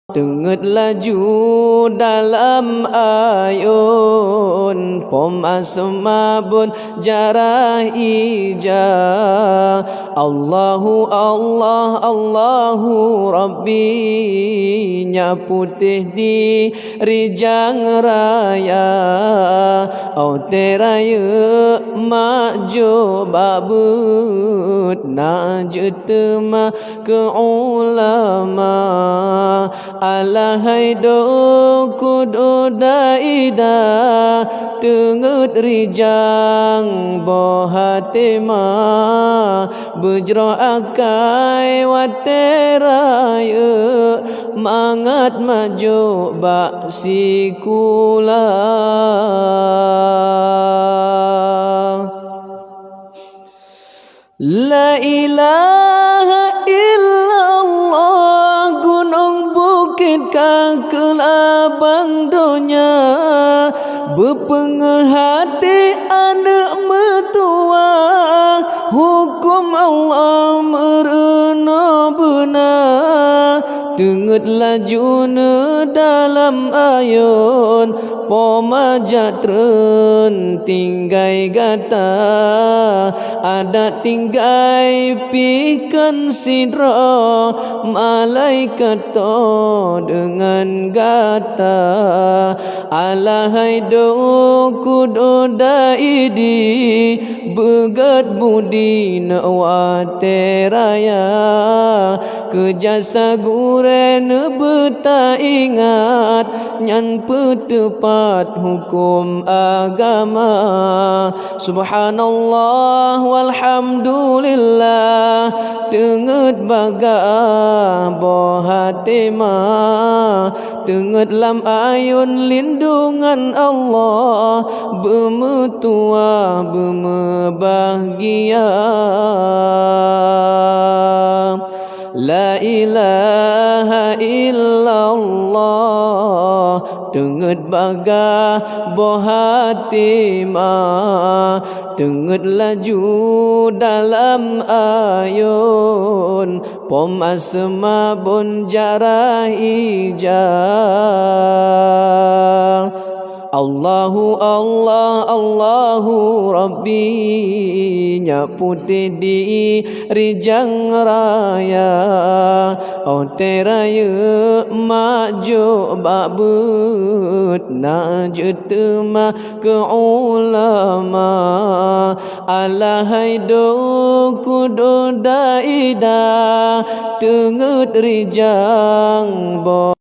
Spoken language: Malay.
Tenget laju dalam ayun pom asmabun jarah ija. Allahu Allah Allahu Rabbi nya putih di rijang raya. Au teraya majo babut na jutma ke ulama. Alahai do kudu daida tenget rijang bohatema bujro akai wateraya mangat maju bak sikula. La ilaha illallah gunung bukit kakul abang donya berpenghati anak metua hukum Allah merena benar. Tenget laju dalam ayun pomajat tren tinggai gata ada tinggai pikan sidra malaikat to dengan gata. Alahai do kudu daidi begat budi na wateraya kejasa guren beta ingat nyan petepat hukum agama. Subhanallah walhamdulillah tenget baga bohatema tenget lam ayun lindungan Allah bemetua bemebahagia. La ilaha illallah tenget baga bohatima tenget laju dalam ayun pom asma bun jarah ija. Allahu Allah Allahu Rabbi nya putih di rijang raya. Oh teraya majo babut na jutma ke ulama. Alahai do kudu daida tenget rijang bo